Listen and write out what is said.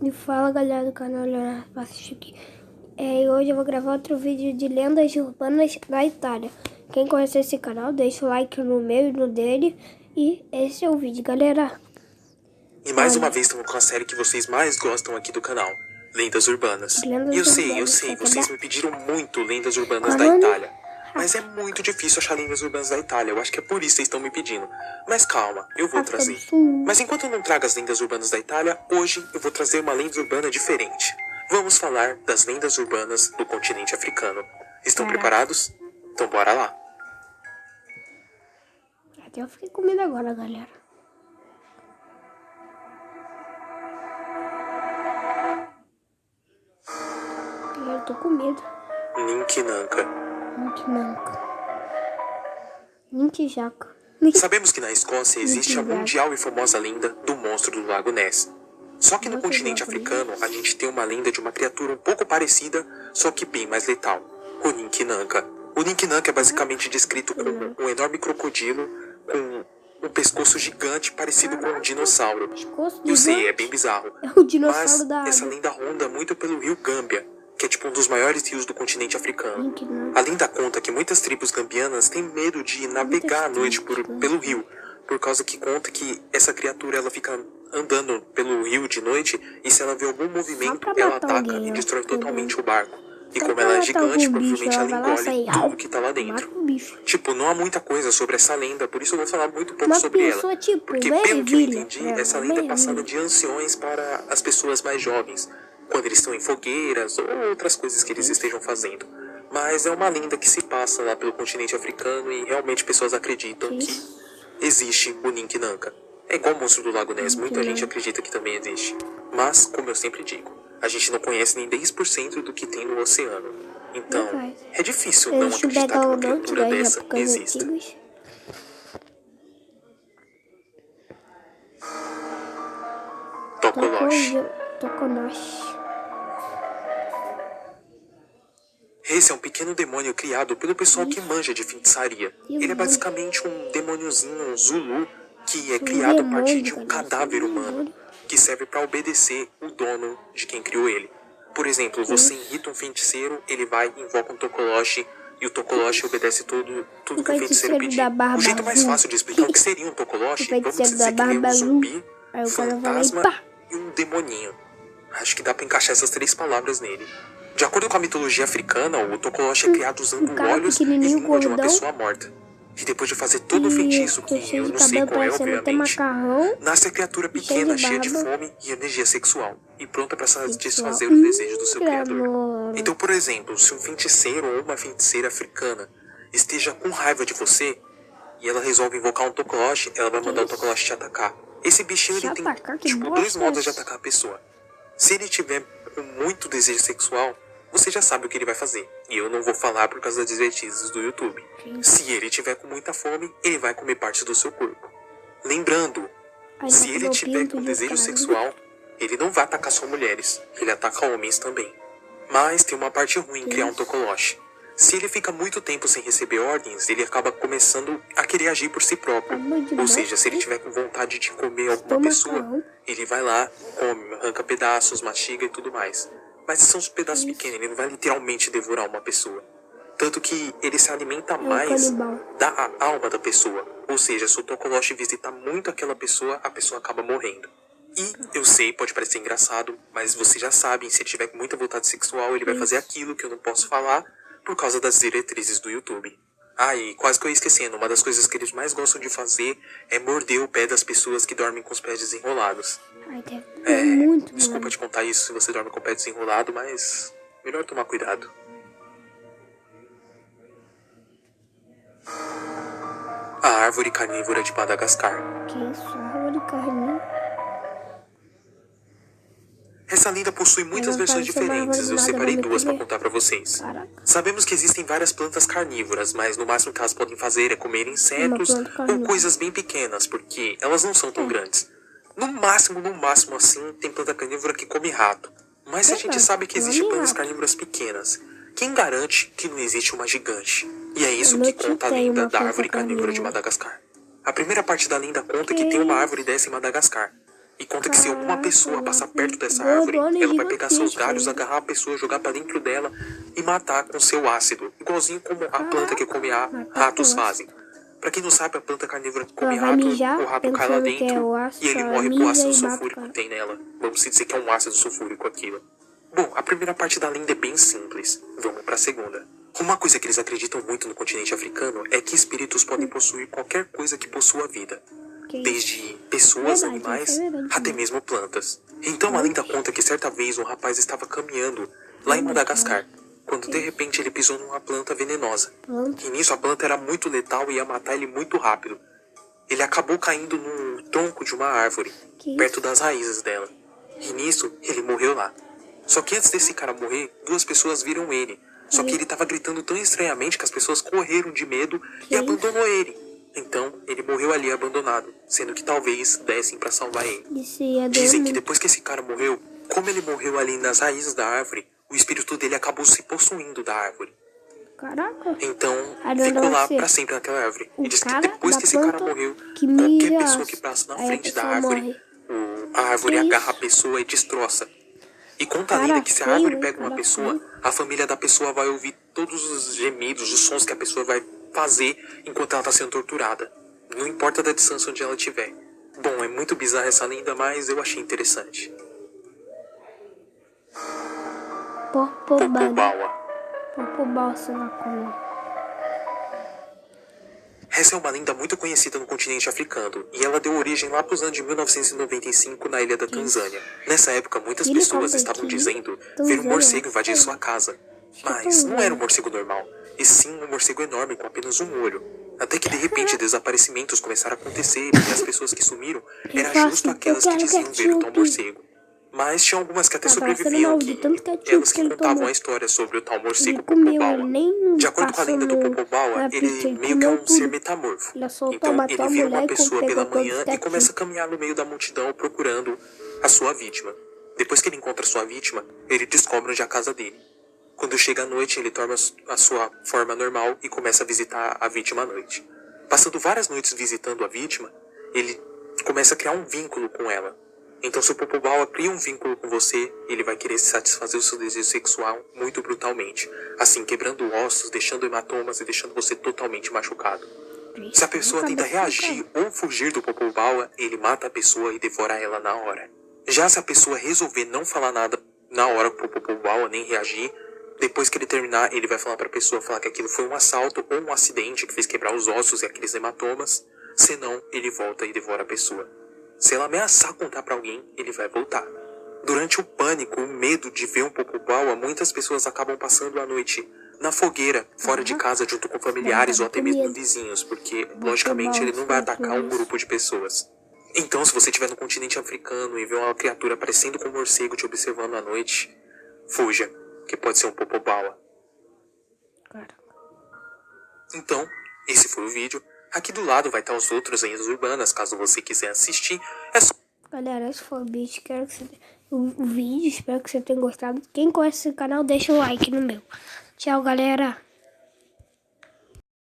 E fala galera do canal Leonardo Passos aqui. E hoje eu vou gravar outro vídeo de lendas urbanas da Itália. Quem conhece esse canal, deixa o like no meu e no dele. E esse é o vídeo, galera. E mais uma vez estamos com a série que vocês mais gostam aqui do canal, Lendas Urbanas. Eu sei, vocês me pediram muito lendas urbanas da Itália. Mas é muito difícil achar lendas urbanas da Itália, eu acho que é por isso que vocês estão me pedindo. Mas calma, eu vou trazer. Mas enquanto eu não trago as lendas urbanas da Itália, hoje eu vou trazer uma lenda urbana diferente. Vamos falar das lendas urbanas do continente africano. Estão preparados? Então bora lá. Até eu fiquei com medo agora, galera. Eu tô com medo. Ninquinanca. Nintijaca. Sabemos que na Escócia existe a mundial e famosa lenda do monstro do Lago Ness. Só que no continente africano a gente tem uma lenda de uma criatura um pouco parecida, só que bem mais letal. O Ninquinanca. O Ninquinanca é basicamente descrito como um enorme crocodilo com um pescoço gigante parecido com um dinossauro. Eu sei, é bem bizarro. Mas essa lenda ronda muito pelo rio Gâmbia, que é tipo um dos maiores rios do continente africano. A lenda conta que muitas tribos gambianas têm medo de navegar à noite pelo rio, por causa que conta que essa criatura ela fica andando pelo rio de noite e se ela vê algum movimento, ela ataca e destrói totalmente o barco. E como ela é gigante, provavelmente ela engole tudo que tá lá dentro. Tipo, não há muita coisa sobre essa lenda, por isso eu vou falar muito pouco sobre ela. Porque pelo que eu entendi, essa lenda é passada de anciões para as pessoas mais jovens, quando eles estão em fogueiras ou outras coisas que eles estejam fazendo. Mas é uma lenda que se passa lá pelo continente africano e realmente pessoas acreditam que existe o Ninquinanca. É igual o monstro do Lago Ness, muita gente acredita que também existe. Mas, como eu sempre digo, a gente não conhece nem 10% do que tem no oceano. Então, é difícil não acreditar que uma criatura dessa exista. Tokoloshi. Esse é um pequeno demônio criado pelo pessoal que manja de feitiçaria. Ele é basicamente um demôniozinho Zulu que é criado a partir de um cadáver humano que serve para obedecer o dono de quem criou ele. Por exemplo, você irrita um feiticeiro, ele vai e invoca um Tokoloshi e o Tokoloshi obedece tudo que o feiticeiro pedir. O jeito mais fácil de explicar o que seria um Tokoloshi, vamos dizer que ele é um zumbi, fantasma e um demoninho. Acho que dá pra encaixar essas três palavras nele. De acordo com a mitologia africana, o Tokoloshi é criado usando olhos e língua de uma pessoa morta. E depois de fazer todo o feitiço, que eu não sei qual é, obviamente, nasce a criatura pequena, cheia de fome e energia sexual, e pronta para satisfazer os desejos do seu criador. Então, por exemplo, se um feiticeiro ou uma feiticeira africana esteja com raiva de você, e ela resolve invocar um Tokoloshi, ela vai mandar o Tokoloshi te atacar. Esse bichinho ele tem, tipo, dois modos de atacar a pessoa. Se ele tiver com muito desejo sexual, você já sabe o que ele vai fazer. E eu não vou falar por causa das diretrizes do YouTube. Se ele tiver com muita fome, ele vai comer partes do seu corpo. Lembrando, se ele tiver com desejo sexual, ele não vai atacar só mulheres. Ele ataca homens também. Mas tem uma parte ruim em criar um Tokoloshi. Se ele fica muito tempo sem receber ordens, ele acaba começando a querer agir por si próprio. Ou seja, se ele tiver com vontade de comer alguma pessoa, ele vai lá, come, arranca pedaços, mastiga e tudo mais. Mas são os pedaços pequenos, ele não vai literalmente devorar uma pessoa. Tanto que ele se alimenta mais da alma da pessoa. Ou seja, se o Tokoloshi visitar muito aquela pessoa, a pessoa acaba morrendo. E eu sei, pode parecer engraçado, mas vocês já sabem, se ele tiver com muita vontade sexual, ele vai fazer aquilo que eu não posso falar por causa das diretrizes do YouTube. Ah, e quase que eu ia esquecendo, uma das coisas que eles mais gostam de fazer é morder o pé das pessoas que dormem com os pés desenrolados. Desculpa te contar isso se você dorme com o pé desenrolado, mas melhor tomar cuidado. A árvore carnívora de Madagascar. Que isso? Árvore carnívora? Essa lenda possui muitas versões diferentes, eu separei duas para contar para vocês. Sabemos que existem várias plantas carnívoras, mas no máximo que elas podem fazer é comer insetos ou coisas bem pequenas, porque elas não são tão grandes. No máximo assim, tem planta carnívora que come rato. Mas a gente sabe que existem plantas carnívoras pequenas. Quem garante que não existe uma gigante? E é isso que conta a lenda da árvore carnívora de Madagascar. A primeira parte da lenda conta que tem uma árvore dessa em Madagascar. E conta que se alguma pessoa passar perto dessa árvore, ela vai pegar seus galhos, agarrar a pessoa, jogar pra dentro dela e matar com seu ácido. Igualzinho como a planta que come ratos fazem. Pra quem não sabe, a planta carnívora que come rato, o rato cai lá dentro e ele morre por ácido sulfúrico que tem nela. Vamos dizer que é um ácido sulfúrico aquilo. Bom, a primeira parte da lenda é bem simples. Vamos pra segunda. Uma coisa que eles acreditam muito no continente africano é que espíritos podem possuir qualquer coisa que possua vida. Desde pessoas, animais, até mesmo plantas. Então a lenda conta que certa vez um rapaz estava caminhando lá em Madagascar, quando de repente ele pisou numa planta venenosa. E nisso a planta era muito letal e ia matar ele muito rápido. Ele acabou caindo num tronco de uma árvore, perto das raízes dela. E nisso ele morreu lá. Só que antes desse cara morrer, 2 pessoas viram ele. Só que ele estava gritando tão estranhamente que as pessoas correram de medo e abandonou ele. Então, ele morreu ali abandonado, sendo que talvez dessem pra salvar ele. Dizem que depois que esse cara morreu, como ele morreu ali nas raízes da árvore, o espírito dele acabou se possuindo da árvore. Caraca. Então, ficou lá pra sempre naquela árvore. E diz que depois que esse cara morreu, qualquer pessoa que passa na frente da árvore, a árvore agarra a pessoa e destroça. E conta a lenda que se a árvore pega uma pessoa, a família da pessoa vai ouvir todos os gemidos, os sons que a pessoa vai fazer enquanto ela está sendo torturada. Não importa da distância onde ela estiver. Bom, é muito bizarra essa lenda, mas eu achei interessante. Popobawa. Essa é uma lenda muito conhecida no continente africano, e ela deu origem lá para os anos de 1995 na ilha da Tanzânia. Nessa época, muitas pessoas estavam dizendo ver um morcego invadir sua casa. Mas não era um morcego normal, e sim um morcego enorme com apenas um olho. Até que de repente desaparecimentos começaram a acontecer e as pessoas que sumiram eram justo aquelas que diziam ver o tal morcego. Mas tinha algumas que até sobreviviam, elas que contavam a história sobre o tal morcego Popobawa. De acordo com a lenda do Popobawa, ele meio que é um ser metamorfo. Então ele vira uma pessoa pela manhã e começa a caminhar no meio da multidão procurando a sua vítima. Depois que ele encontra a sua vítima, ele descobre onde é a casa dele. Quando chega a noite, ele torna a sua forma normal e começa a visitar a vítima à noite. Passando várias noites visitando a vítima, ele começa a criar um vínculo com ela. Então, se o Popobawa cria um vínculo com você, ele vai querer satisfazer o seu desejo sexual muito brutalmente, assim quebrando ossos, deixando hematomas e deixando você totalmente machucado. Se a pessoa tenta reagir ou fugir do Popobawa, ele mata a pessoa e devora ela na hora. Já se a pessoa resolver não falar nada na hora pro Popobawa, nem reagir, depois que ele terminar, ele vai falar pra pessoa falar que aquilo foi um assalto ou um acidente que fez quebrar os ossos e aqueles hematomas. Senão, ele volta e devora a pessoa. Se ela ameaçar contar pra alguém, ele vai voltar. Durante o pânico, o medo de ver um Popobawa, muitas pessoas acabam passando a noite na fogueira, fora de casa, junto com familiares ou até mesmo vizinhos, porque, logicamente, ele não vai atacar um grupo de pessoas. Então, se você estiver no continente africano e ver uma criatura parecendo com um morcego te observando à noite, fuja, que pode ser um Popobawa. Então, esse foi o vídeo. Aqui do lado vai estar os outros lendas urbanas, caso você quiser assistir. É só... Galera, esse foi o vídeo, espero que você tenha gostado. Quem conhece esse canal, deixa o like no meu. Tchau, galera.